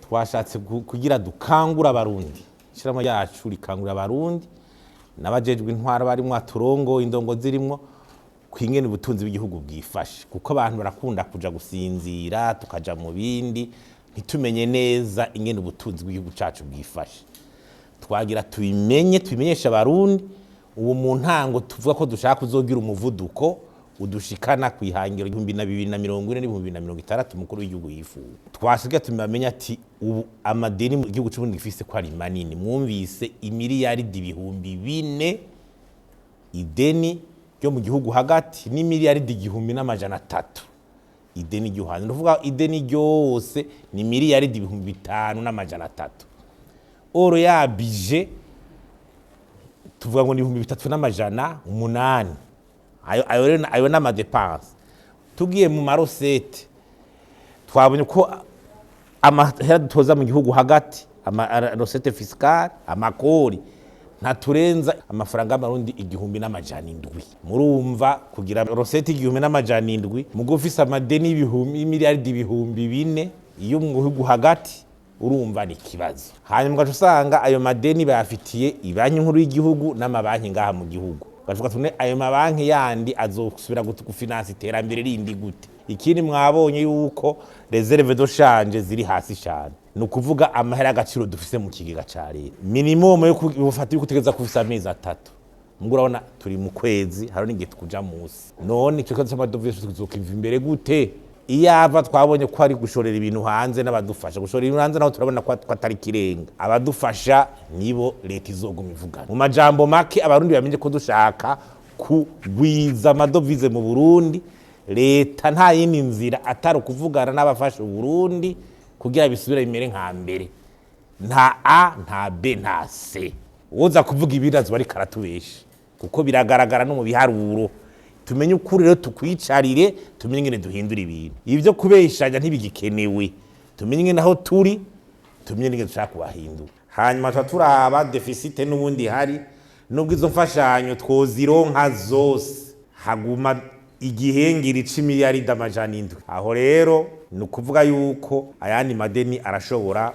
twashatse kugira dukangura abarundi ishiramo yacu rikangura abarundi nabajejwe intwara bari mu aturongo indongo zirimo kwingene ubutunzi bw'igihugu bwifashe kuko abantu barakunda kuja gusinzira tukaja mu bindi ntitumenye neza ingene ubutunzi bw'igihugu cacu bwifashe twagira tubimenyesha abarundi uwo mu ntango tuvuga ko dushaka kuzogira umuvuduko udushikana kwihangiro 2040 2060 mukuru w'igihugu yifuza twasigaye tumenya ati ubu amadeni mu gihugu cy'ubundi gifise ko ari manini mwumvise imiliyaridi ibihumbi 4 ideni ryo mu gihugu hagati ni miliyaridi 1,300 ideni ryo hanze ndavuga ideni ryose ni miliyaridi 5,300 oro ya budget tuvuga ngo ni 3,800 ayo nama dépense tugiye mu marosete twabonye ko amahera dutoza mu gihugu hagati amarosete fiscale amakori ntaturenza amafaranga y'amarundi 1,700 murumva kugira rosete 1,700 mugufisa amadeni y'imiliyaridi 4,000 iyo mu gihugu hagati urumva ni kibazo hanyuma gacu usanga ayo madeni bayafitiye ibanki nkuru y'igihugu n'amabanki ngaha mu gihugu bavuga tune ayo mabanki yandi azosubira gufinansa iterambere rindi gute ikindi mwabonye yuko reserve de change ziri hasi cyane no kuvuga amahera agaciro dufise mu kigega ca leta minimum yo gufata yukutegeza kufisa amezi 3 mugurabona turi mu kwezi haro ningiye tukuja musi none cyo kaza amadovize tuzokiva imbere gute iyava twabonye ko ari gushorera ibintu hanze n'abadufasha gushorera ibintu hanze naho turabona ko atari kirenga abadufasha nibo leta izoguma ivugana mu majambo make abarundi bamenye ko dushaka kugwiza amadovize mu Burundi leta nta yindi nzira atari kuvugana n'abafasha Burundi kugira bisubira bimere nka mbere nta A nta B nta C woza kuvuga ibibazo bari karatubesha kuko biragaragara no mu biharuro tumenye ukuri rero tukwicarire tumenye ngene duhindura ibintu ivyo kubeshanya ntibigikenewe tumenye ngene aho turi tumenye ngene dushaka kubahindura hanyuma turaba deficit n'ubundi hari nubwo izo mfashanyo twozironka zose haguma igihengiri c'imiliyaridi 700 aho rero ni ukuvuga yuko ayandi madeni arashobora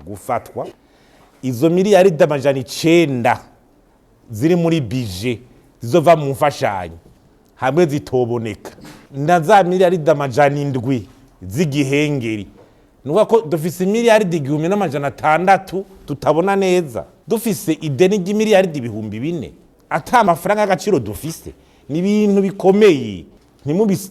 gufatwa izo miliyaridi 900 ziri muri budget zizova mu mfashanyo hamwe zitoboneka na za miliyaridi 700 z'igihengeri nuko ko dufise miliyaridi 1,600 tutabona neza dufise ideni ry'imiliyaridi 4,000 ata amafaranga y'agaciro dufise ni ibintu bikomeye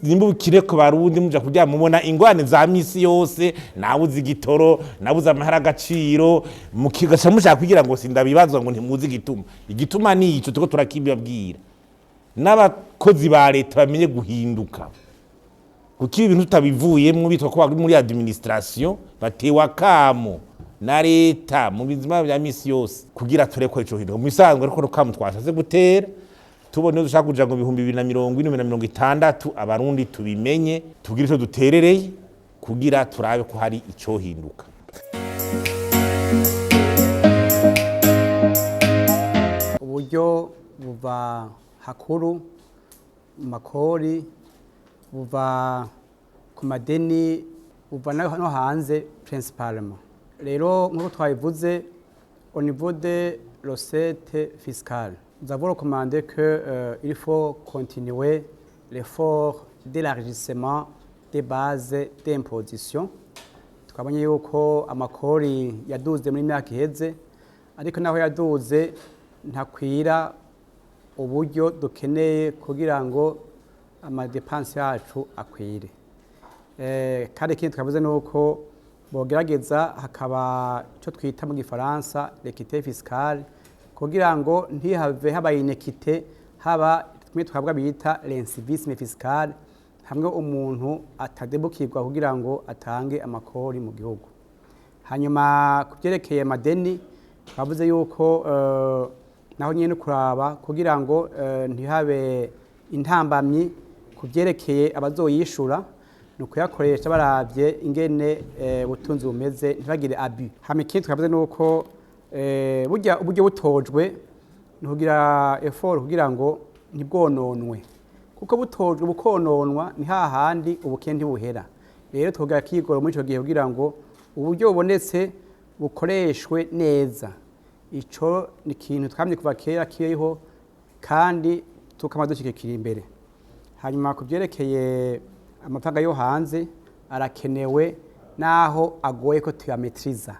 nimubikire ku barundi muja kugira mubona ingwane za misi yose nabuze igitoro nabuze amahera agaciro mukigasha mushaka kugira ngo sindabibazwa ngo ntimuzi igituma ni ico tuko turakibabwira n'abakozi ba leta bamenye guhinduka kuko ibintu tutabivuyemo bitwa ko muri administration batewa kamo na leta mu bizima bya misi yose kugira tureko ico hinduka mu bisanzwe ariko kamo twashaze gutera tubone dushaka kuja ngo 2040 abarundi tubimenye tugira ico duterereye kugira turabe ko hari ico hinduka uburyo buva hakuru makori buva ku madeni buva no hanze principalement rero nk'uko twabivuze au niveau de recettes fiscales nous avons recommandé qu'il faut continuer l'effort d'élargissement des bases d'imposition tukabonye yuko amakori yaduze muri myaka iheze ariko naho yaduze ntakwira uburyo dukeneye kugira ngo amadepanse yacu akwire kandi ikindi twavuze nuko bogerageza hakaba icyo twita mu gifaransa l'équité fiscale kugira ngo ntihave haba inequité haba tumwe twavuga bita l'incivisme fiscal hamwe umuntu atadebukirwa kugira ngo atange amakori mu gihugu hanyuma kubyerekeye madeni twavuze yuko naho nyene kuraba kugira ngo ntihabe intambamyi kubyerekeye abazoyishura nukuyakoresha baravye ingene butunzi bumeze ntibagire abus hame kintu twavuze nuko burya uburyo butojwe nugira effort kugira ngo ntibwononwe kuko butojwe bukononwa ni hahandi ubukende buhera rero twogira kigoro muri ico gihe kugira ngo uburyo bubonetse bukoreshwe neza. Ico ni ikintu twamye kuva kera kiriho kandi tukama dushigikira imbere. Hanyuma ku byerekeye amafaranga yo hanze arakenewe naho agoye ko tuyametriza.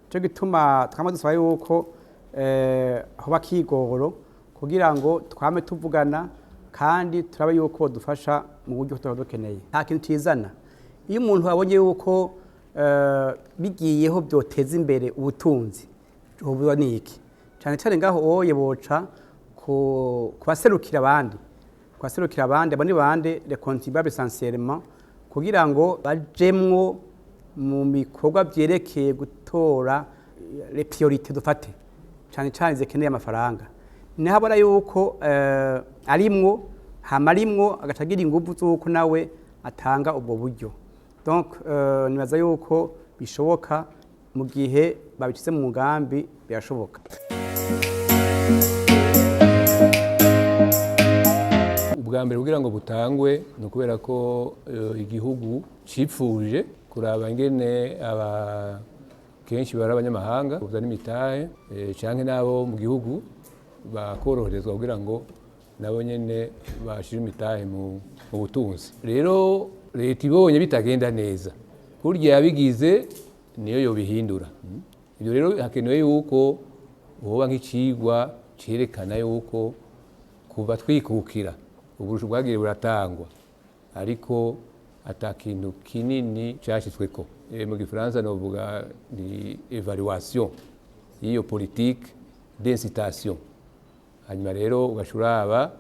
Cyo gituma twama dusaba yuko hoba kigoro kugira ngo twame tuvugana kandi turabe yuko dufasha mu buryo dukeneye. Nta kintu tizana iyo umuntu abonye yuko bigiyeho byoteza imbere ubutunzi ubu ni iki cyane cyane ngaho oye boca kubaserukira abandi abandi bande les contribuables essentiellement kugira ngo bajemwo mu bikorwa byerekeye gutora les priorités dufate cyane cyane zikeneye amafaranga nihabona yuko arimwo hamarimwo agacagira ingufu z'uko nawe atanga ubwo buryo. Donc nibaza yuko bishoboka mu gihe babicize mu mugambi birashoboka. Ubwa mbere kugira ngo butangwe no kubera ko igihugu cipfuje kuraba ingene kenshi bari abanyamahanga uzana imitahe canke nabo mu gihugu bakoroherezwa kugira ngo nabo nyene bashire imitahe mu butunzi. Rero leta ibonye bitagenda neza kurya yabigize niyo yobihindura. Ibyo rero hakenewe yuko hoba nk'icigwa cerekana yuko kuva twikukira uburusho bwagiye buratangwa ariko atakintu kinini cyashitsweko. Mu Gifaransa novuga ni evaluation y'iyo politique d'incitation. Hanyuma rero ugashuraba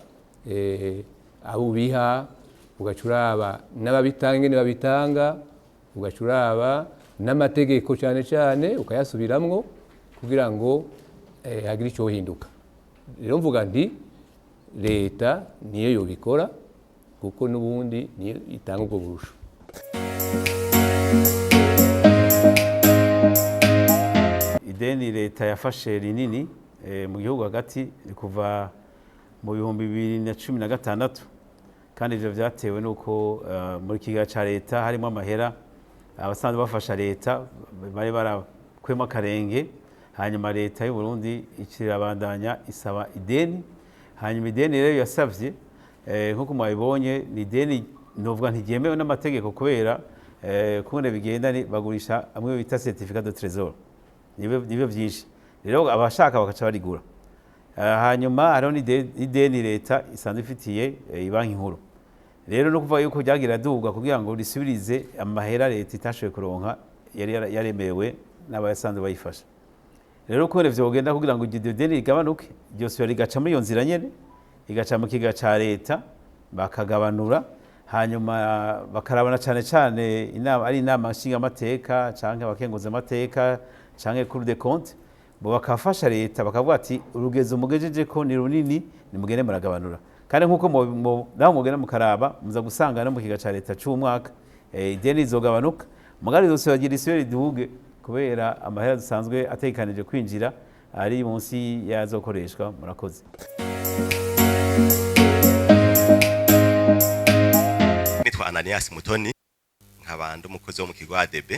abo biha ugacuraba n'ababitanga ingene babitanga ugacuraba n'amategeko cyane cyane ukayasubiramwo kugira ngo hagire icyo hinduka. Rero mvuga nti leta niyo yobikora kuko n'ubundi niyo itanga ubwo burusho. Ideni leta yafashe rinini mu gihugu hagati kuva mu 2016 kandi ivyo vyatewe nuko muri kiga ca leta harimo amahera abasanzwe bafasha leta bari barakwema akarenge hanyuma leta y'u Burundi ikirabandanya isaba ideni hanyuma ideni rero yasavye nkuko mwabibonye ni ideni novuga ntigemewe n'amategeko kubera kubone bigenda ni bagurisha amwe bita certificat de trésor nibyo byinshi rero abashaka bakaca barigura hanyuma hariho ideni leta isanzwe ifitiye ibanki nkuru rero no kuvuga yuko byagira duga kugira ngo risubirize amahera leta itashoboye kuronka yaremewe n'abasanzwe bayifasha rero ko revyo genda kugira ngo iryo deni rigabanuke byose rigaca muri iyo nzira nyene igaca mu kiga ca leta bakagabanura hanyuma bakarabana cyane inama ari inama nshinga amateka canke abakenguza amateka canke cour des comptes bo bakafasha leta bakavuga ati urugezo mugejeje ko ni runini ni mugende muragabanura kandi nkuko naho mugenda mukaraba muza gusanga no mu kiga ca leta c'umwaka ideni izogabanuka mugari zose bagira isubire riduge kubera amahera dusanzwe atekanije kwinjira ari munsi yazokoreshwa. Murakoze. Nitwa Ananias Mutoni nkabandi umukozi wo mu kigo ADB.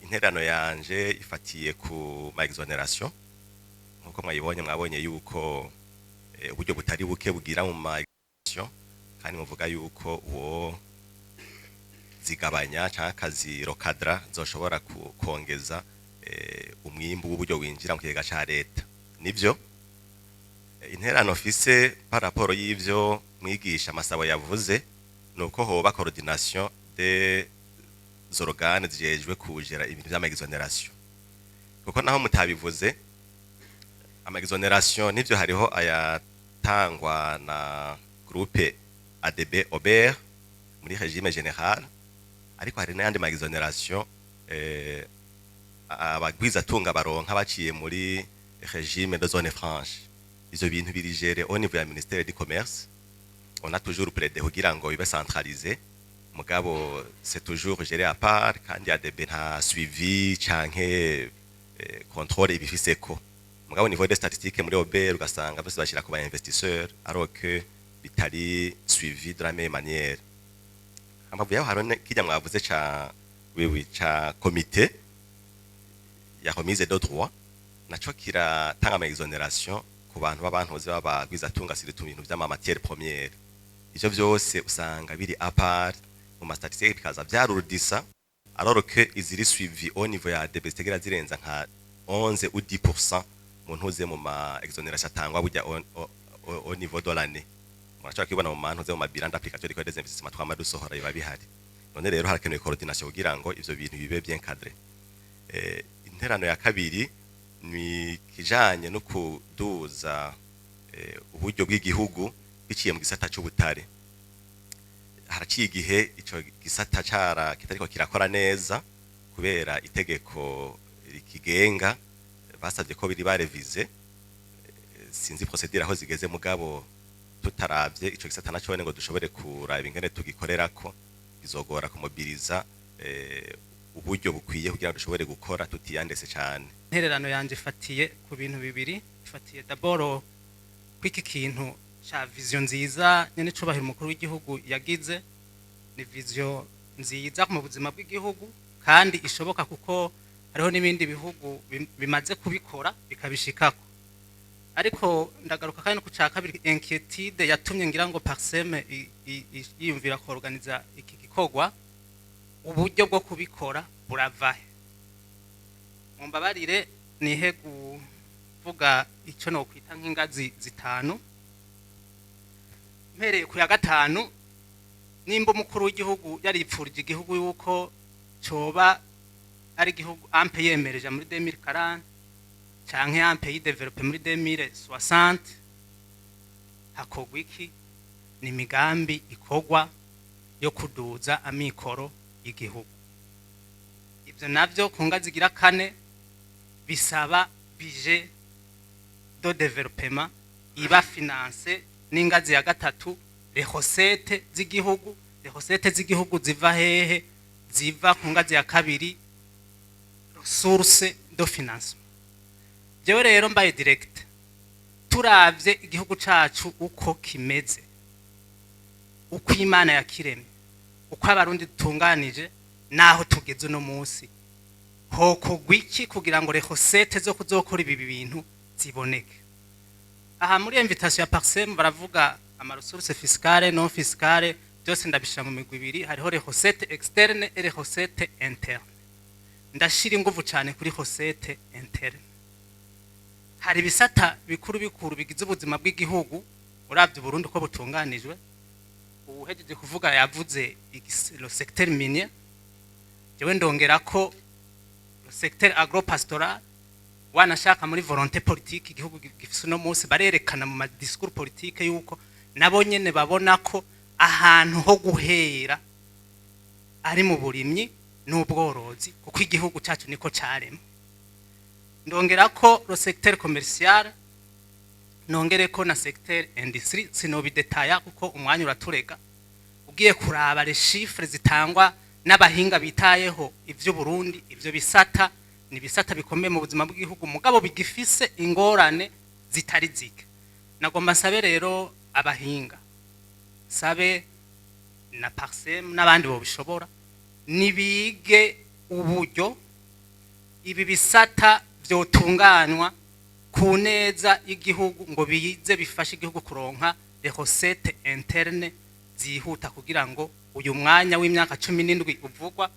Interano yanje ifatiye ku ma exoneration nkuko mwabonye yuko uburyo butari buke bugira mu ma exoneration kandi muvuga yuko uwo zigabanya cyangwa akaziro kadra zoshobora kongeza umwimbu w'uburyo winjira mu kigega ca leta. Nivyo interano office par rapport y'ivyo mwigisha amasabo yavuze nuko hoba coordination des organes zijejwe kujera ibintu by'ama exoneration kuko naho mutabivuze ama exoneration nivyo hariho ayatangwa na groupe ADB Aubert muri régime général ariko hari n'ayandi ma exoneration abagwiza tunga baronka baciye muri régime de zone franche. Izo bintu biri géré au niveau ya ministère du commerce. On a toujours plaidé kugira ngo bibe centralisé mugabo c'est toujours géré à part kandi ADB nta suivi canke contrôle ibifiseko mugabo niveau de statistique muri Aubert ugasanga bose bashira ku ba investisseurs alors que bitari suivi de la même manière. Amavuye aho harone kijya mwavuze ca comité ya remise de droit naco kiratanga ama exoneration ku bantu b'abantuze babagwizatunga siri tu bintu vy'ama matière première. Ivyo vyose usanga biri à part mu ma statistique bikaza vyarurudisa, alors que iziri suivi au niveau ya ADB zitegera zirenza nka 11 ou 10% mu ntuze mu ma exoneration atangwa burya au niveau de l'année. Murashobora kubona mu mantuze mu mabilan d'application de des investissements twama dusohora biba bihari. None rero harakenewe coordination kugira ngo ivyo bintu bibe bien cadré. Interano ya kabiri ni kijanye no kuduza uburyo bw'igihugu biciye mu gisata cy'ubutare. Haraciye igihe ico gisata cara kitariko kirakora neza kubera itegeko rikigenga basavye ko biri barevize, sinzi procedure aho zigeze mugabo tutaravye ico gisata naco ngo dushobore kuraba ingene tugikorerako bizogora kumobiliza uburyo bukwiye kugira ngo dushobore gukora tutiyandese cyane. Intererano yanje ifatiye ku bintu bibiri, ifatiye d'abord kwiki kintu cha vision nziza nyene cubahira umukuru w'igihugu yagize, ni vision nziza mu buzima bw'igihugu kandi ishoboka kuko hariho n'ibindi bihugu bimaze kubikora bikabishikako. Ariko ndagaruka kandi no kuca kabiri inquiétude yatumye ngira ngo Parseme yiyumvira ko organiza iki gikorwa, uburyo bwo kubikora buravahe. Mumbabarire nihe kuvuga ico no kwita nk'ingazi zitanu. Mpereye ku ya gatanu, nimba umukuru w'igihugu yaripfurije igihugu yuko coba ari igihugu ampe yemereje muri 2040 canke ampe yidevelope muri 2060, hakogwa iki? Ni migambi ikogwa yo kuduza amikoro y'igihugu. Ivyo navyo ku ngazi gira kane bisaba budget de développement iba finance n'ingazi ya gatatu les recettes z'igihugu. Les recettes z'igihugu ziva hehe? Ziva ku ngazi ya kabiri source de financement. Jewe rero mbaye direct turavye igihugu cacu uko kimeze, uko Imana yakiremye, uko abarundi dutunganije naho tugeze no munsi, hoko gwiki kugira ngo rehosete zo kuzokora ibi bintu ziboneke. Aha muri invitation ya Parseme baravuga ama ressources fiscales non fiscales, byose ndabishira mu migwi ibiri, hariho rehosete externe et rehosete interne. Ndashira inguvu cyane kuri rehosete interne. Hari bisata bikuru bikuru bigize ubuzima bw'igihugu uravye Burundi ko butunganijwe. Uhejeje kuvuga yavuze le secteur minier, jewe ndongera ko le secteur agropastoral wanashaka muri volonté politique igihugu gifise no munsi barerekana mu discours politique yuko nabo nyene babona ko ahantu ho guhera ari mu burimyi n'ubworozi kuko igihugu cyacu niko caremwe. Ndongera ko le secteur commercial, nongere ko na secteur industrie, sinobidetaya kuko umwanya uraturega. Ugiye kuraba les chiffres zitangwa n'abahinga bitayeho ivyo Burundi, ivyo bisata ni bisata bikomeye mu buzima bw'igihugu mugabo bigifise ingorane zitari zike. Nagomba nsabe rero abahinga, sabe na Parseme n'abandi bo bishobora nibige uburyo ibi bisata vyotunganywa ku neza y'igihugu ngo bize bifashe igihugu kuronka les recettes internes zihuta kugira ngo uyu mwanya w'imyaka 17 uvugwa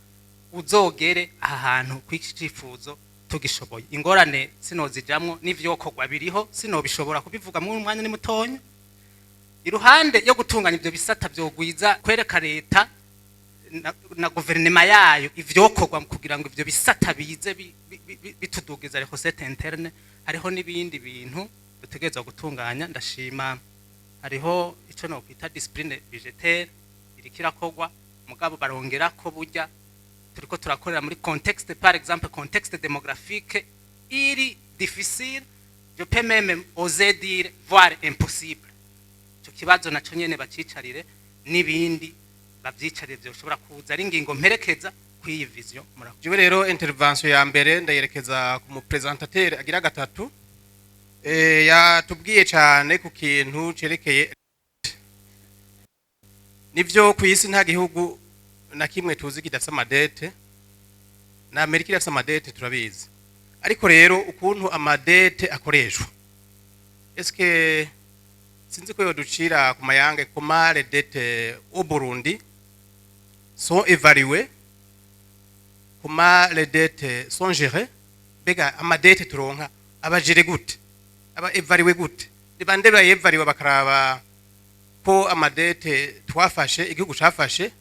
uzogere aha hantu kw'icifuzo tugishoboye. Ingorane sinozijamwo n'ivyokogwa biriho sinobishobora kubivuga mu mwanya ni mutonya. Iruhande yo gutunganya ivyo bisata vyogwiza kwereka leta na guverinoma yayo ivyokogwa kugira ngo ivyo bisata bize bitudugiza les recettes internes, hariho n'ibindi bintu dutegerezwa gutunganya. Ndashima hariho ico no kwita discipline budgetaire irikirakogwa mugabo barongera ko burya turiko turakorera muri contexte, par exemple contexte démographique iri difficile, je peux même oser dire voire impossible. Cyo kibazo naco nyene bacicarire n'ibindi bavyicarire byoshobora kuza ari ngingo mperekeza kwiyi vision. Jewe rero intervention ya mbere ndayerekeza ku mu présentateur agira gatatu yatubwiye cyane ku kintu cerekeye nivyo ku isi nta gihugu na kimwe tuzi kidafite amadete, na Amerika irafite amadete turabizi, ariko rero ukuntu amadete akoreshwa eske sinzi ko yoducira ku mayange comment les dettes au Burundi sont évaluées, comment les dettes sont gérées, bega amadete turonka abajire gute aba évalué gute nibande ba évalué bakaraba ko amadete twafashe igihugu cafashe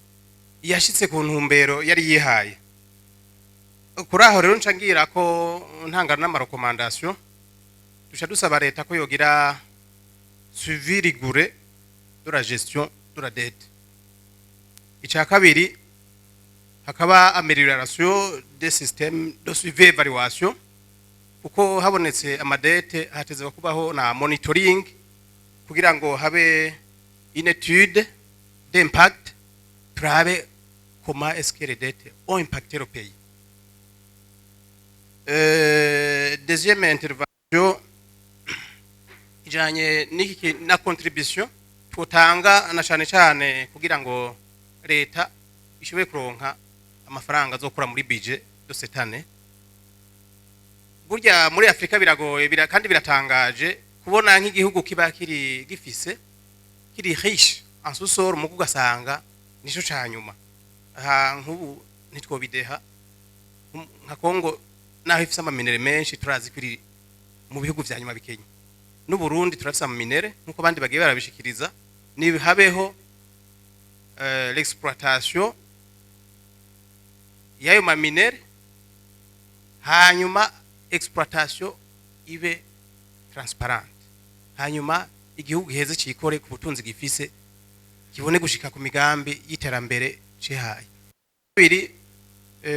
yashitse ku ntumbero yari yihaye. Kuri aho rero ncangira ko ntangana n'amarekomandation duca dusaba leta ko yogira suivi rigoureux de la gestion de la dette. Icya kabiri hakaba amélioration des systèmes de suivi évaluation kuko habonetse amadete hatezwa kubaho na monitoring kugira ngo habe une étude d'impact turabe comment est-ce que les dettes ont impacté le pays. Deuxième intervention ijanye n'iki na contribution twotanga na cyane kugira ngo leta ishobore kuronka amafaranga azokura muri budget de cette année. Burya muri Afrika biragoye kandi biratangaje kubona nk'igihugu kiba gifise kiri riche en sous-sol mu kugasanga nico cyanyuma. Aha nk'ubu nitwobideha nka Kongo naho ifise amaminere menshi turazi kuri mu bihugu vya nyuma bikenya. N'u Burundi turafise amaminere nkuko bandi bagiye barabishikiriza ni habeho l'exploitation yayo maminere hanyuma exploitation ibe transparent hanyuma igihugu heze cikore ku butunzi gifise kibone gushika ku migambi y'iterambere cihaye. Biri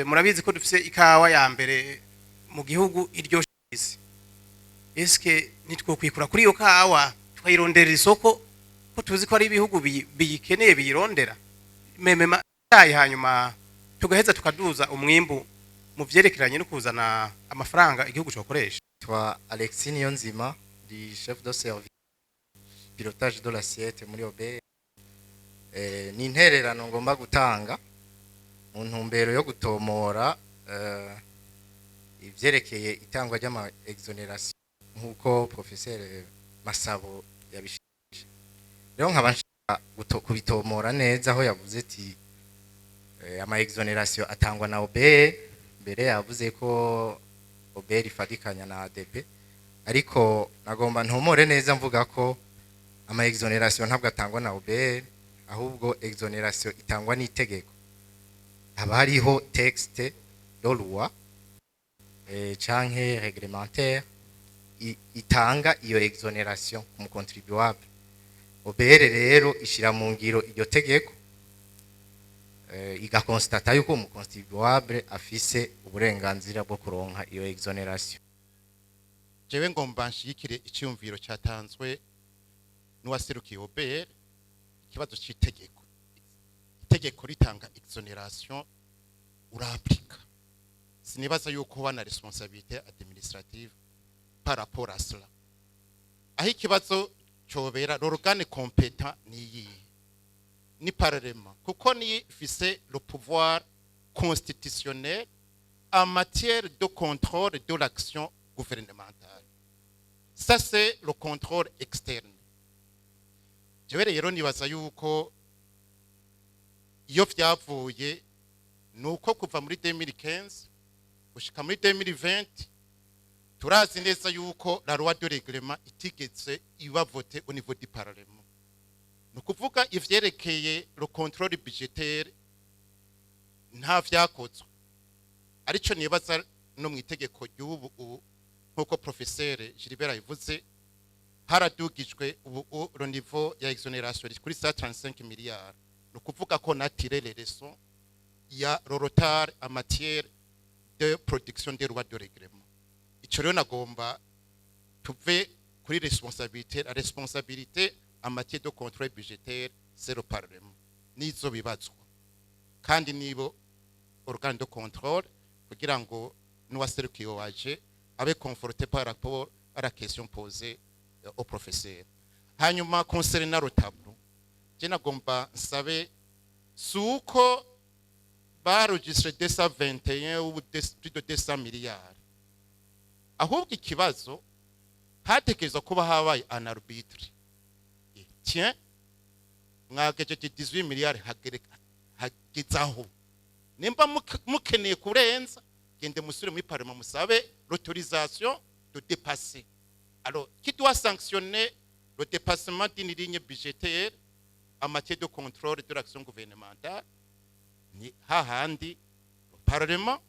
murabizi ko dufise ikawa ya mbere mu gihugu iryo shise. Eske nitwo kwikura kuri iyo kawa tukayirondera isoko ko tuzi ko ari ibihugu biyikeneye biyirondera memema tayi hanyuma tugaheza tukaduza umwimbu mu vyerekeranye no kuzana amafaranga igihugu cyokoresha. Twa Alexis Niyonzima di chef de service pilotage de l'assiette muri OBE. Ni intererano ngomba gutanga mu ntumbero yo gutomora ivyerekeye itangwa ry'ama exoneration nkuko professeur Masabo yabishije. Rero nkabashaka kubitomora neza aho yavuze ati ama exoneration atangwa na OBE mbere yavuze ko OBE rifadikanya na ADP ariko nagomba ntomore neza mvuga ko ama exoneration ntabwo atangwa na OBE ahubwo exoneration itangwa n'itegeko. Haba hariho texte de loi canke réglementaire itanga iyo exoneration ku contribuable. OBE rero ishira mu ngiro iryo tegeko igakonstate yuko mu contribuable afise uburenganzira bwo kuronka iyo exoneration. Jewe ngomba nshikire icyumviro cyatanzwe n'uwaserukiye OBE ikibazo cy'itegeko. Itegeko ritanga exoneration uraplika. Sinibaza yuko wana responsabilité administrative par rapport à cela. Aho ikibazo cyobera l'organe compétent ni parlement kuko ni fise le pouvoir constitutionnel en matière de contrôle de l'action gouvernementale. Ça c'est le contrôle externe. Jewe rero nibaza yuko iyo vyavuye nuko kuva muri 2015 gushika muri 2020 turazi neza yuko la loi de règlement itigeze iba votée au niveau du parlement. Nukuvuga ivyerekeye le contrôle budgétaire nta vyakozwe. Arico nibaza no mwitegeko ry'ubu nkuko professeur Gilbert yavuze haradugijwe ubu le niveau ya exonération kuri 135 milliards. Nukuvuga ko natiré les leçons ya le retard en matière de production des lois de règlement. Ico rero nagomba tuve kuri responsabilité, la responsabilité en matière de contrôle budgétaire c'est le parlement. Nizo bibazwa kandi nibo organe de contrôle kugira ngo n'uwaserukiye waje abe conforté par rapport à la question posée au professeur. Hanyuma concernant le tableau je nagomba nsabe suko baregistre 221 ou plus de 200 milliards ahubwo ikibazo hatekerezwa kuba habaye an arbitre. Tiens, mwagejeje 18 miliyari hagezaho. Nimba mukeneye kurenza, gende musure muri parlement musabe l'autorisation de dépasser. Alors, qui doit sanctionner le dépassement d'une ligne budgétaire en matière de contrôle de l'action gouvernementale? Ni hahandi le Parlement,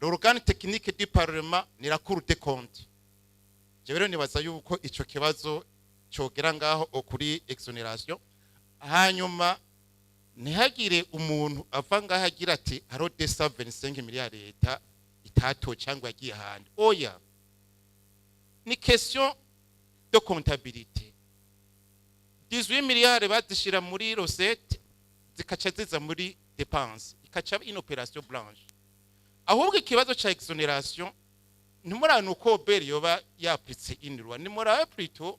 l'organe technique du Parlement ni la Cour des comptes. Je rero nibaza yuko ico kibazo cyogera ngaho kuri exoneration, hanyuma ntihagire umuntu ava ngaho agira ati haro 225 miliyari leta itato cyangwa yagiye ahandi. Oya, ni question de comptabilité. 18 miliyari bazishira muri recette zikaca ziza muri dépense, ikaca une opération blanche. Ahubwo ikibazo cha exoneration ntimurana uko beri yoba yapritse inirwa, nimurabe plutôt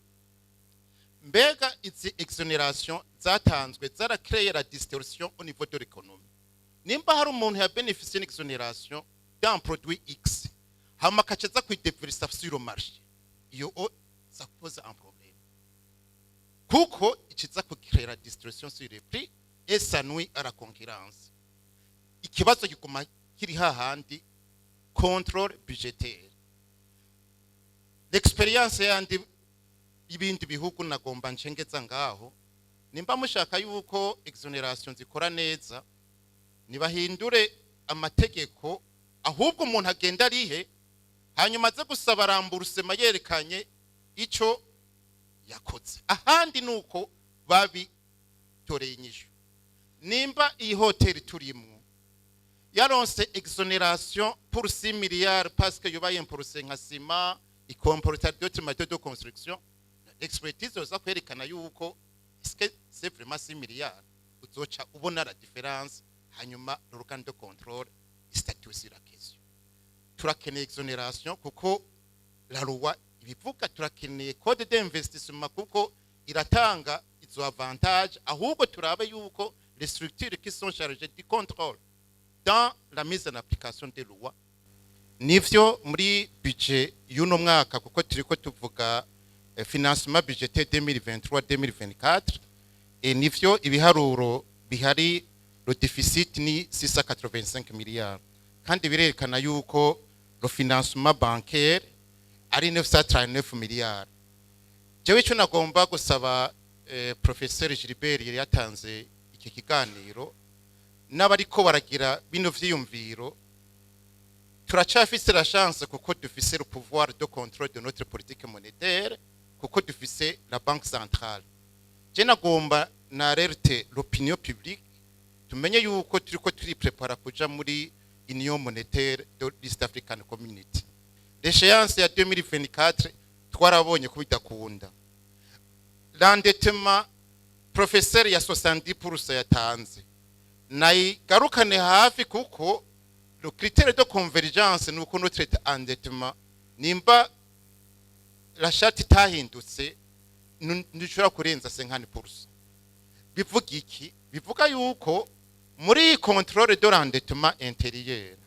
mbega izi exoneration zatanzwe zara créer la distorsion au niveau de l'économie. Nimba hari umuntu ya bénéficier d'exonération d'un produit X, hama kacaza kuideversa sur le marché, iyo ça pose un problème. Kuko ikiza créer la distorsion sur les prix et ça nuit à la concurrence. Ikibazo kiguma kiri hahandi contrôle budgétaire. L'expérience yandi ibindi bihugu nagomba ncengeza ngaho, nimba mushaka yuko exoneration zikora neza, nibahindure amategeko, ahubwo umuntu agenda arihe hanyuma aze gusaba rambursema yerekanye ico yakoze. Ahandi nuko babitoreye inyishu. Nimba iyi hoteli turimo yaronse exoneration pour 6 milliards parce que yobaye imporose nka ciment, ikomporta d'autres méthodes de construction, l'expertise oza kwerekana yuko est-ce que c'est vraiment 6 milliards, uzoca ubona la différence, hanyuma l'organe de contrôle statue sur la question. Turakeneye exoneration kuko la loi ibivuga, turakeneye code d'investissement kuko iratanga izo avantage, ahubwo turabe yuko les structures qui sont chargées du contrôle dans la mise en application des lois nivyo muri budget y'uno mwaka, kuko turiko tuvuga financement budgétaire 2023-2024, et nivyo ibiharuro bihari, le déficit ni 685 milliards, kandi birerekana yuko le financement bancaire ari 939 milliards. Jewe ico nagomba gusaba professeur Gilbert yari yatanze iki kiganiro n'abariko baragira bino vyiyumviro, turacafise la chance kuko dufise le pouvoir de contrôle de notre politique monétaire, kuko dufise la banque centrale. Je nagomba na alerte l'opinion publique, tumenye yuko turiko turi prepara kuja muri union monétaire de l'East African Community. L'échéance ya 2024 twarabonye kubidakunda. L'endettement professeur ya 70% yatanze nayigarukane hafi, kuko le critère de convergence nuko notre endettement nimba la charte itahindutse nishobora kurenza 50%. Bivuga iki? Bivuga yuko muri contrôle de l'endettement intérieur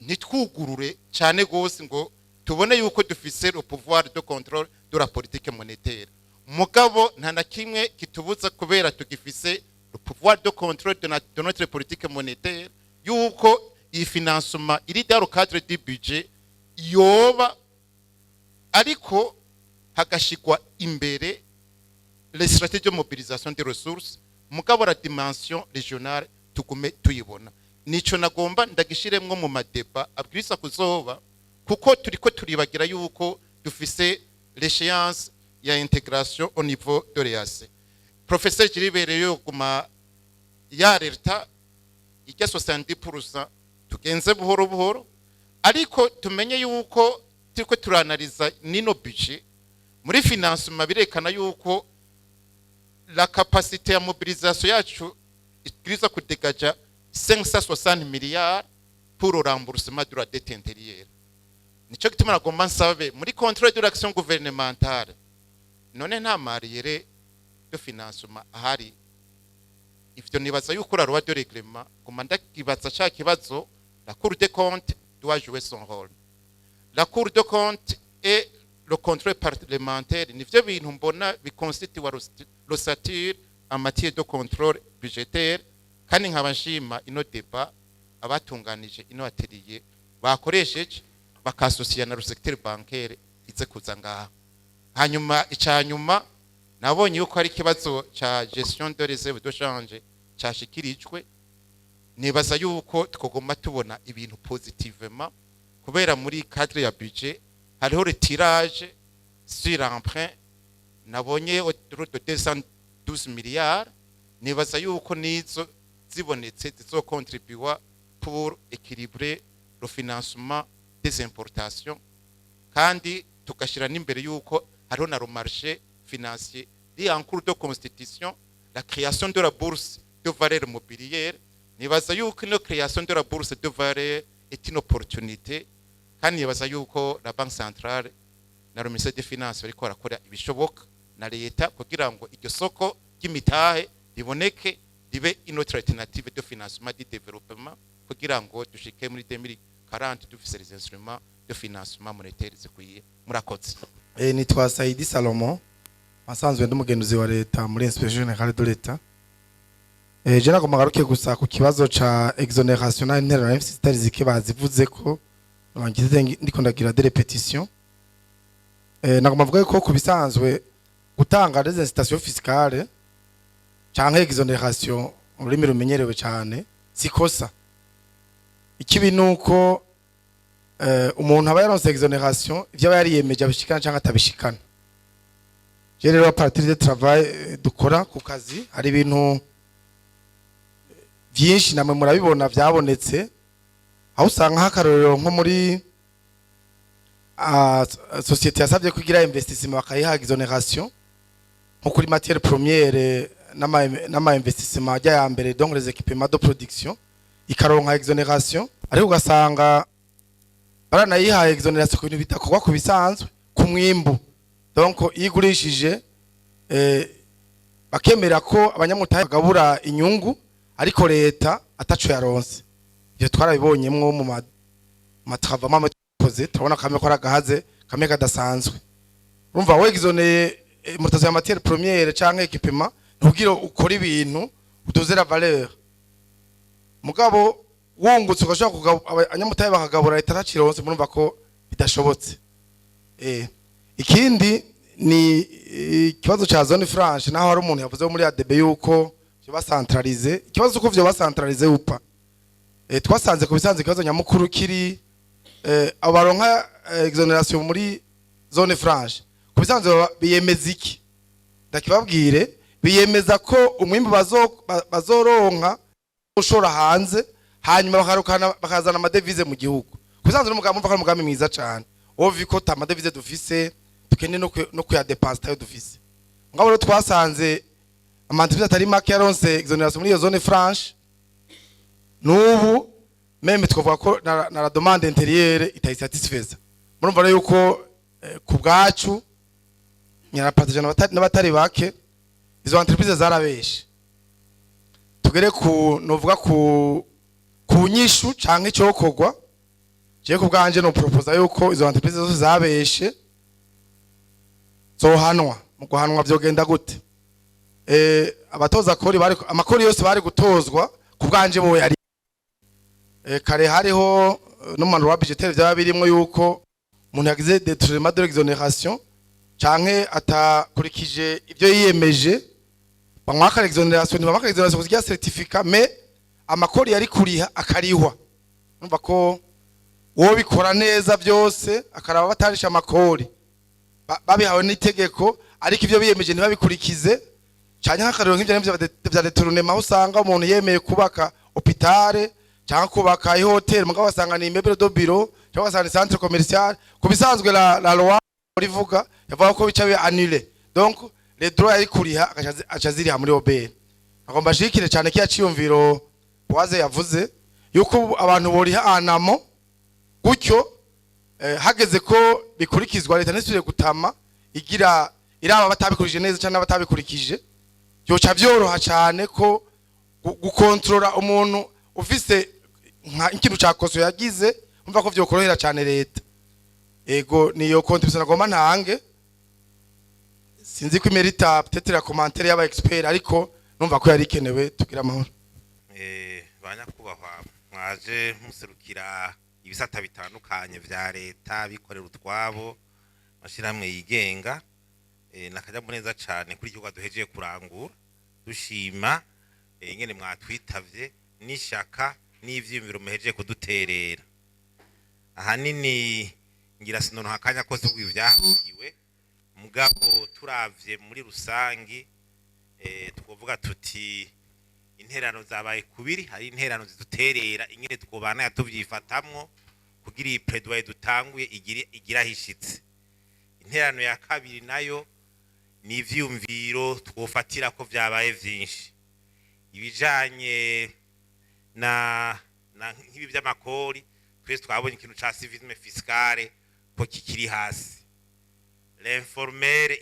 nitwugurure cyane gose ngo tubone yuko dufise le pouvoir de contrôle de la politique monétaire. Mugabo nta na kimwe kitubuza kubera tugifise le pouvoir de contrôle de notre politique monétaire yuko iyi financement iri dans le cadre du budget yoba, ariko hagashikwa imbere les stratégies de mobilisation des ressources, mugabo la dimension régionale tugume tuyibona. Nico nagomba ndagishiremwo mu madeba abwisa kuzoba, kuko turiko turibagira yuko dufise l'échéance ya intégration au niveau de l'EAC. Professeur Gilbert yo kuma ya Reta ijya 70% tugenze buhoro buhoro, ariko tumenye yuko turiko turanaliza nino budget muri financement birekana yuko la capacité ya mobilisation yacu ikiriza kudegaja 560 milliards pour le remboursement de la dette intérieure. Nico gituma nagomba nsabe muri contrôle de l'action gouvernementale, none nta mariyere de financement ahari. Ivyo nibaza yuko la loi de règlement, kuma ndakibaza cha kibazo, la Cour des comptes doit jouer son rôle. la Cour de compte et le contrôle parlementaire nivyo bintu mbona biconstitue l'ossature en matière de contrôle budgétaire kandi nkabashima ino débat abatunganije ino atelier bakoresheje bakasosiya na secteur bancaire ize kuza ngaha hanyuma icanyuma nabonye yuko ari kibazo cha gestion de réserve de change cyashikirijwe nibaza yuko twogomba tubona ibintu positivement kubera muri cadre ya budget hariho retirage sur emprunt nabonye autour de 212 milliards nibaza yuko nizo zibonetse zizokontribuer pour équilibrer le financement des importations kandi tukashira n'imbere yuko hariho na marché financier li en cours de constitution la création de la bourse de valeur mobilière nibaza yuko ino création de la bourse de valeur est une opportunité kandi nibaza yuko la banque centrale na le ministère des finances bariko barakora ibishoboka na leta kugira ngo iryo soko ry'imitahe riboneke ribe une autre alternative de financement du développement kugira ngo dushike muri 2040 dufise les instruments de financement monétaire zikwiye murakoze. Nitwa Saidi Salomon asanzwe ndumugenduzi wa leta muri inspection générale de l'État. Je nagomba garuke gusa ku kibazo ca exonération na internet système zikibazivuze ko bangize ndiko ndagira des répétitions. Nagomba vuga ko kubisanzwe gutanga des incitations fiscales canke exonération ururimi rumenyerewe cyane sikosa. Ikibi nuko umuntu aba yaronse exonération ivyo aba yariyemeje abishikana canke atabishikana. Je rero à partir de travail dukora ku kazi hari ibintu byinshi namwe murabibona byabonetse aho usanga hakarorero nko muri société yasabye kugira investissement bakayiha exonération nko kuri matière première n'ama investissement ajya ya mbere donc les équipements de production ikaronka exonération ariko ugasanga baranayiha exonération ku bintu bitakorwa ku bisanzwe ku mwimbu donc igurishije bakemera ko abanyamutahe bagabura inyungu ariko leta atacu yaronse iyo twarabibonyemwo mu matravama amakoze turabona kame ko aragahaze kame kadasanzwe urumva we exoneye mutazo ya matière première canke équipement ntugire ukora ibintu udoze la valeur mugabo wungutse ugashaka abanyamutahe bakagabura leta atacironse murumva ko bidashobotse. Ikindi ni ikibazo cha zone franche naho hari umuntu yavuze muri ADB yuko byo bacentralize ikibazo uko byo bacentralize upa twasanze ku bisanzwe ikibazo nyamukuru kiri abaronka exonération muri zone franche ku bisanzwe biyemeza iki ndakibabwire biyemeza ko umwimbi bazoronka ushora hanze hanyuma bakarukana bakazana amadevize mu gihugu ku bisanzwe n'umugambi mva ko umugambi mwiza cyane ovi ko ta amadevize dufise tukene no kuya dépense tayo dufise ngabo rero twasanze amantivize atari make yaronse exonération muri iyo zone franche n'ubu meme twavuga ko na la demande intérieure itayisatisfeza murumva rero yuko ku bwacu nyarapatage n'abatari bake izo entreprise zarabeshe tugere ku novuga ku nyishu canke cyokorwa je ku bwanje no propose yuko izo entreprise zose zabeshe zohanwa mu guhanwa byogenda gute abatoza kori bari amakori yose bari gutozwa ku bwanje bo yari kare hariho no mu rwa budgetaire byaba birimo yuko umuntu yagize détournement de l'exonération canke atakurikije ibyo yiyemeje bamwaka exonération ni bamwaka exonération kugira certificat mais amakori yari kuriha akarihwa numva ko wo bikora neza byose akaraba batarisha amakori babihawe n'itegeko ariko ivyo biyemeje ntibabikurikize cyane nk'akarero nk'ivyo vya détournement usanga umuntu yemeye kubaka hôpital cyangwa kubaka hotel mugabo basanga ni immeuble de bureau cyangwa basanga centre commercial kubisanzwe la loi rivuga yavuga ko bicabe annulé donc les droits yari kuriha acaziriha muri OBR agomba shikire cyane kiya ciyumviro waze yavuze yuko abantu boriha anamo gutyo hageze ko bikurikizwa leta nesubire gutama igira iraba batabikurije neza cyane batabikurikije byoca byoroha cyane ko gukontrola umuntu ufise nka ikintu cyakoso yagize umva ko byokorohera cyane leta ego niyo contribution nagomba ntange sinzi ko imerita peut-être la commentaire y'aba expert ariko numva ko yari ikenewe tugira amahoro. Banyakubahwa mwaje muserukira ibisata bitandukanye vya leta bikorera utwabo mashiramwe yigenga nakajyamuneza cyane kuri cyo duhejeje kurangura dushima ingene mwatwitavye n'ishaka n'ivyimviro muhejeje kuduterera ahanini ngira sinono hakanya kose kw'ivyahiwe mugabo turavye muri rusangi twovuga tuti interano zabaye kubiri hari interano ziduterera ingene twobana yatuvyifatamwo kugira iyi plaidoyer dutanguye igira hishitse interano ya kabiri nayo ni ivyumviro twofatira ko vyabaye vyinshi ibijanye na nk'ibi by'amakori twese twabonye ikintu ca civisme fiscale ko kikiri hasi l'informel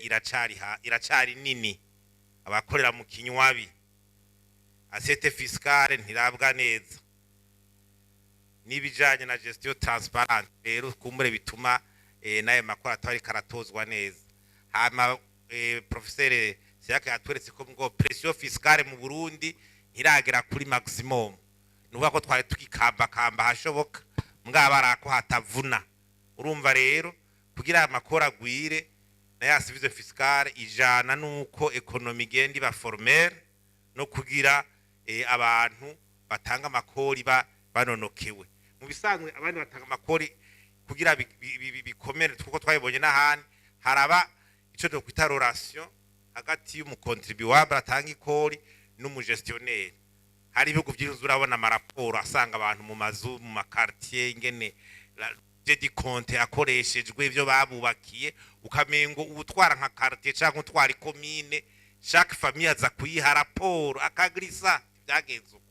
iracari nini abakorera mu kinywabi assiette fiscale ntirabwa neza nibijanye na gestion transparente rero kumbure bituma naye makora atari karatozwa neza hama professeur Siaka yatweretse ko ngo pression fiscale mu Burundi ntiragera kuri maximum nuvuga ko twari tukikamba hashoboka mbwabara ko hatavuna urumva rero kugira amakora agwire na ya service fiscale ijana nuko economy gendi ba formel no kugira abantu batanga amakori banonokewe mu bisanzwe abandi batanga amakori kugira bikomere kuko twayibonye n'ahandi haraba ico do kwita relation hagati y'umukontribuable atanga ikori n'umugestionnaire hari ibihugu byinshi urabona amaraporo asanga abantu mu mazu mu makartier ingene di compte akoreshejwe ivyo babubakiye ukamengo ubutwara nka quartier cyangwa utwara commune chaque famille aza kuyiha raporo akagrisa byagenze uko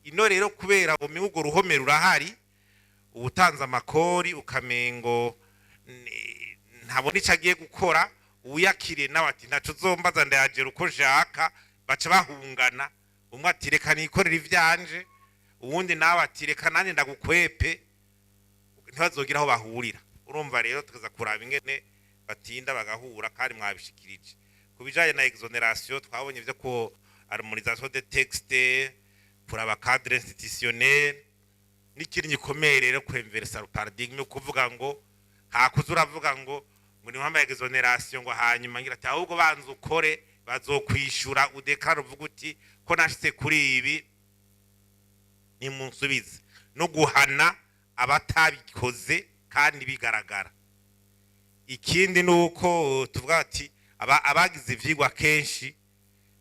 ino rero kubera mu mihugo ruhome rurahari ubutanza amakori ukamengo ntabona icagiye gukora uyakire n'abati ntaco zombaza ndayagera uko jaka baca bahungana umwe atireka nikorera ivyanje uwundi nawe atireka nanje ndagukwepe ntibazogira aho bahurira urumva rero tukaza kuraba ingene batinda bagahura kandi mwabishikirije kubijanye na exoneration twabonye ivyo ko harmonisation de texte pour aba cadre institutionnel n'ikiri gikomeye rero kwemversa paradigme kuvuga ngo hakuzura avuga ngo ni mpamvu ya exoneration ngo hanyuma ngira ati ahubwo banza ukore bazokwishura udekara uvuga uti ko nashitse kuri ibi ni munsubize no guhana abatabikoze kandi bigaragara ikindi nuko tuvuga ati abagize ivyigwa kenshi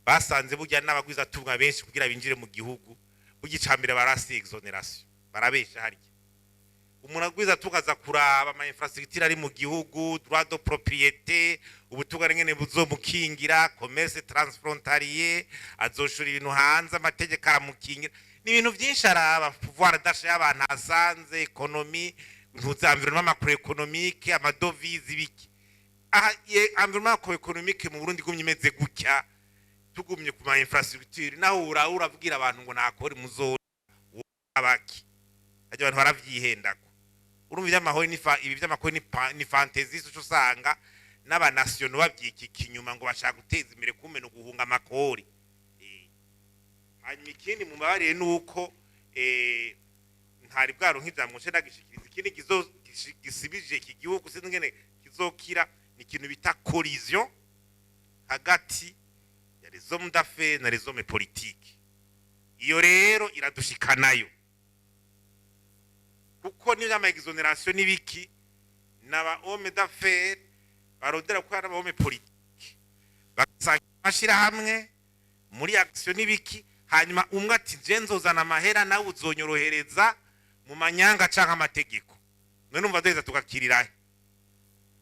basanze burya n'abagwiza tunga benshi kugira binjire mu gihugu bugicambire barasi exoneration barabesha harya umuntu agwiza tukaza kuraba ama infrastructure ari mu gihugu droit de propriété ubutugari ngene buzomukingira commerce transfrontalier azoshura ibintu hanze amategeko aramukingira ni ibintu byinshi araba pouvoir d'achat y'abantu asanze economie environnement macroéconomique amadovize ibiki environnement macroéconomique mu Burundi gumye imeze gutya tugumye ku ma infrastructure naho uravugira abantu ngo nakore muzo abaki ajya abantu baravyihendako urumva iby'amahoro ibi by'amakuru ni fantasy cyo usanga n'abanationaux babyiki kinyuma ngo bashaka guteza imbere kumena guhunga amakori hanyuma ikindi mu mabare nuko ntari bwaro nk'ijambo ndagishikiriza ikindi gisibije iki gihugu sinngene kizokira ni ikintu bita collision hagati ya les hommes d'affaires na les hommes politiques iyo rero iradushikanayo kuko niyo ama exoneration nibiki naba hommes d'affaires barodera ko araba hommes politiques basanga mashira hamwe muri action nibiki hanyuma umwe ati je nzozana amahera nawe uzonyorohereza mu manyanga canka amategeko none umva doheza tukakirirahe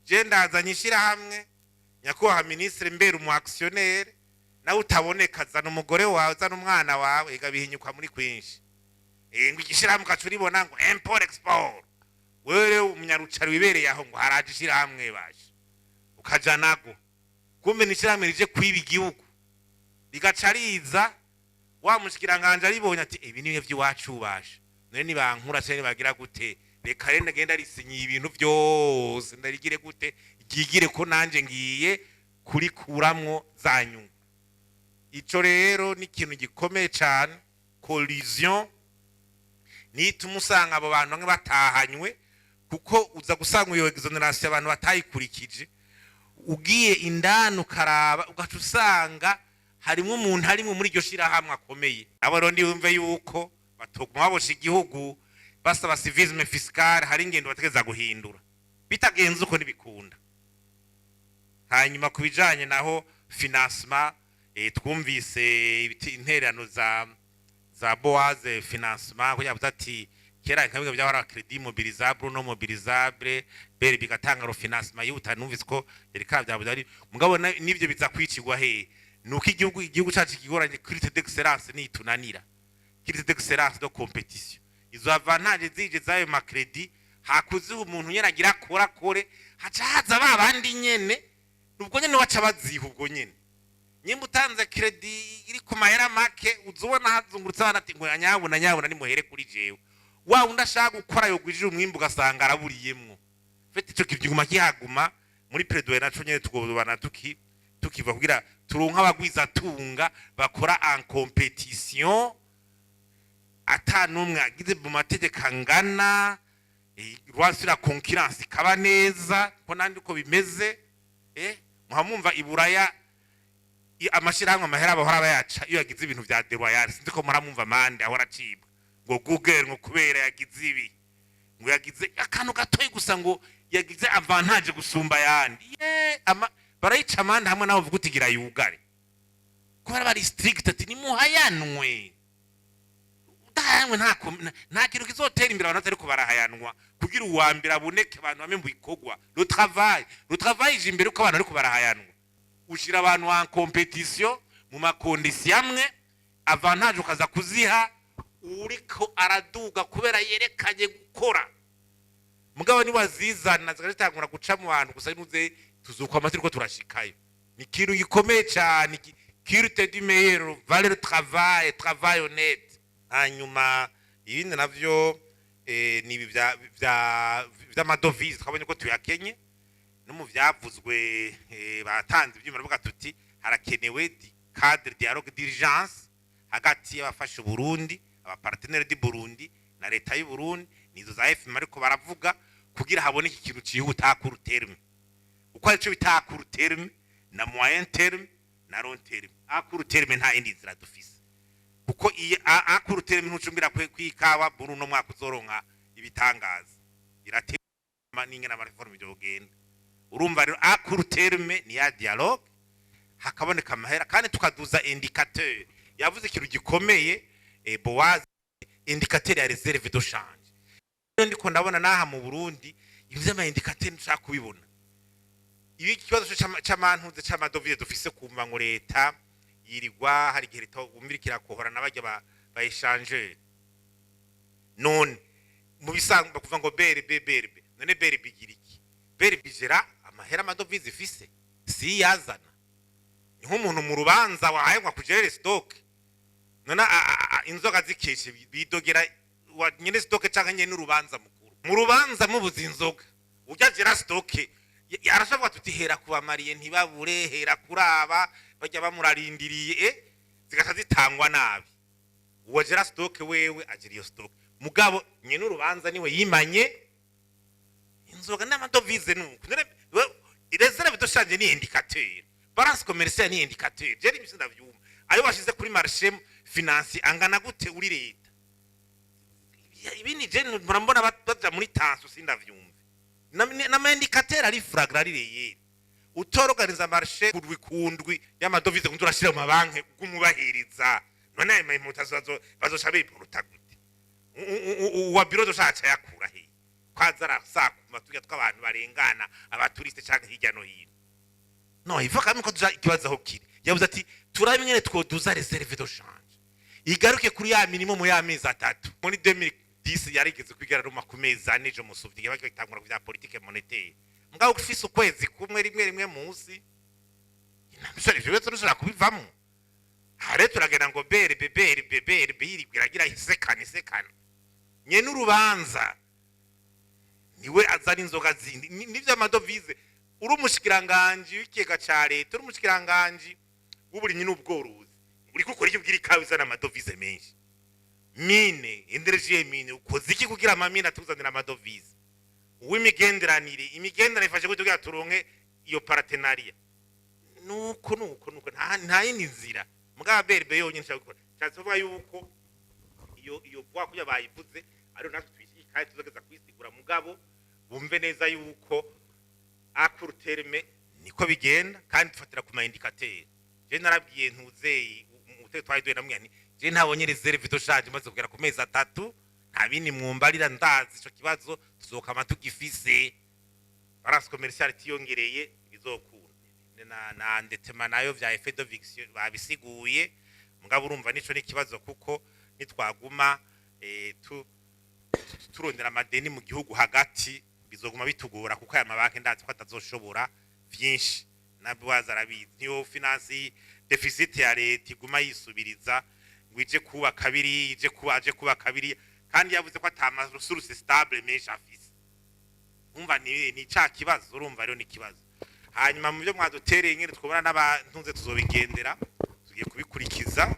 je ndazanye ishira hamwe nyakubahwa ministre mbere umu actionnaire nawe utaboneka zana umugore wawe zana umwana wawe igabihinyuka muri kwinshi ngo igishira hamwe kacuribona ngo import export wewe umunyarucari wibereye aho ngo haraje ishira hamwe baje ukaja nago kumbe nishira hamwe rije kwiba igihugu ligacariza wa mushikiranganje aribonye ati ibi niwe vy'iwacu baje none nibankura cyane bagira gute reka rero ndagenda risinyiye ibintu byose ndarigire gute igigire ko nanje ngiye kurikuramwo za nyungu. Ico rero ni ikintu gikomeye cyane, collusion nituma usanga abo bantu bamwe batahanywe, kuko uza gusanga iyo exoneration abantu batayikurikije, ugiye indani ukaraba ugaca usanga harimo umuntu harimo muri iryo shirahamwe akomeye. Abo rero ndiyumve yuko batoguma babosha igihugu basaba civisme fiscal, hari ingendo bategeza guhindura, bitagenze uko nibikunda. Hanyuma kubijanye naho financement, twumvise intererano za boise financement ko yavuze ati kera nkabiga byabara credit mobilisable no mobilisable bere bigatanga ro financement yuta, numvise ko yari kabyavuze ari mugabo nivyo biza kwicirwa he, nuko igihugu cyacu kigoranye critère d'excellence ni tunanira, critère d'excellence de compétition. Izo avantage zije zayo ma credit hakuziho umuntu nyeragira kora kore haca haza babandi nyene, nubwo nyene waca baziha ubwo nyene. Nyimba utanze credit iri ku mahera make uzubona hazungurutse abana ati ngo nyabona ni muhere kuri jewe, wa undashaka gukora yo gwije umwimbu gasanga araburiyemwo. Fete ico kivyuma kihaguma muri predoye naco nyene tugobana tukiva kugira turonka abagwiza tunga bakora en compétition, ata numwe agize mu mategeko angana, rwasi la concurrence kaba neza ko nandi uko bimeze. Muhamumva iburaya amashirahamwe amahera bahora bayaca iyo yagize ibintu vya deroyal, sinzi ko muramumva mande ahora cibwa ngo Google ngo kubera yagize ibi, ngo yagize akantu gatoyi gusa ngo yagize avantage gusumba yandi. Barayica amande hamwe naho uvuga utigira yugare kubera bari strict ati ni muhayanwe, udahayanwe nta kintu kizotera imbere abantu ariko barahayanwa kugira uwambira aboneke abantu bamwe mu bikogwa. Le travail je imbere uko abantu ariko barahayanwa, ushira abantu en compétition mu makondisi amwe, avantage ukaza kuziha uriko araduga kubera yerekanye gukora. Mugabo ni wazizana zikatangura guca mu bantu gusa nuze tuzuko amatiri ko turashikayo. Ni kintu gikomeye cyane, qualité du meilleur, valeur travail honnête. Hanyuma ibindi navyo ni vya madovize twabonye ko tuyakenye, no mu vyavuzwe batanze ibyuma bavuga tuti harakenewe cadre dialogue d'urgence hagati y'abafasha Burundi, abapartenaire di Burundi na leta y'u Burundi, nizo za FM ariko baravuga kugira haboneke ikintu cihuta ku terme. Uko arico bita ku terme na moyen terme na long terme. Ku terme nta indi nzira dufise, kuko ku terme ntucumbira kwikawa Burundi no mwaka uzoronka ibitangaza iratema n'ingena ama reforme byo genda. Urumva rero ku terme ni ya dialogue, hakaboneka amahera kandi tukaduza indicateur. Yavuze ikintu gikomeye boise indicateur ya reserve de change. Ndiko ndabona naha mu Burundi ivyo ama indicateur nshaka kubibona. Ibi kibazo c'amantuze c'amadovize dufise kumva ngo leta yirigwa hari gihe leta umbirikira kohora nabajya ba échanger. None mu bisanga bakuva ngo BRB none BRB giriki? BRB jera amahera amadovize ifise si yazana. Ni nk'umuntu mu rubanza wahaywa kujere stock. Nona inzoga zikeshe bidogera nyene stock canke nyene urubanza mukuru. Mu rubanza mubuza inzoga ujya stock yarashavuga tuti hera kuba mariye ntibabure, hera kuraba bajya bamurarindiriye zigata zitangwa nabi. Uwo jera stock wewe agira iyo stock, mugabo nyene urubanza niwe yimanye inzoga n'amadovize nuko. Reserve de change ni indicateur, balance commerciale ni indicateur. Jeri ibyo ndavyuma ayo bashize kuri marché financier angana gute uri leta. Ibi ni je murambona baja muri tanso sindavyumva. Na indicateur ari flagrant reye utoroganiza marché kundwi y'amadovize kundurashira mu mabanki kumubahiriza. None ayo mutazo bazoshabe iporota gute? Wa bureau de change yakura he kwazara sakuma tuya tw'abantu barengana abaturiste cyangwa hirya no hino. No iva kamwe ko tuja ikibazo aho kiri. Yavuze ati turabe nyene twoduza reserve de change igaruke kuri ya minimum ya mezi 3 muri 2010 yarigeze kwigera ruma ku mezi ane jo musuvye bagitangura kuvya politique monétaire. Mugabo kufise ukwezi kumwe rimwe munsi inamishore ivyo turushira kubivamo. Hare turagenda ngo BRB yirigiragira isekana nyene urubanza niwe azana inzoga zindi nivyo amadovize uri umushikiranganje w'ikigega ca leta uri umushikiranganje w'uburimyi n'ubworozi uri gukora iki kugira ikawa izana amadovize menshi mine energie mine ukoze iki kugira amamine atuzanira amadovize uw'imigenderanire ifashe kugira turonke iyo partenariat nuko nta yindi nzira mugaba berbe yonyine nshaka cyatsovuga yuko iyo bwa kuya bayivuze ari natwe twishikaye tuzageza kwisigura mugabo bumve neza yuko akuru terme niko bigenda kandi tufatira ku ma indicateur je narabwiye ntuzeye umutwe twayidoye namwe je ntabonye reserve doshaje maze kugera ku mezi 3 nta bindi mwumbarira ndazi ico kibazo tuzokama tugifise balance commerciale tiyongereye bizokunda na ndetema nayo vya effet de viction babisiguye mugabo urumva nico ni kibazo kuko nitwaguma turondera amadeni mu gihugu hagati bizoguma bitugora kuko aya mabanki ndazi ko atazoshobora vyinshi nabwaza arabizi niyo finance deficit ya leta iguma yisubiriza ngwije kuba kabiri aje kuba kabiri kandi yavuze ko atama resource stable menshi afise umva ni ca kibazo urumva rero ni kibazo hanyuma mu byo mwadutereye nyine twobona n'abantunze tuzobigendera tugiye kubikurikiza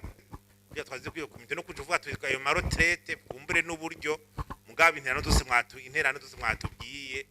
bya twaze kwiyo komite no kujuvuga ayo marotrete kumbure n'uburyo mugabo interano dose mwatubwiye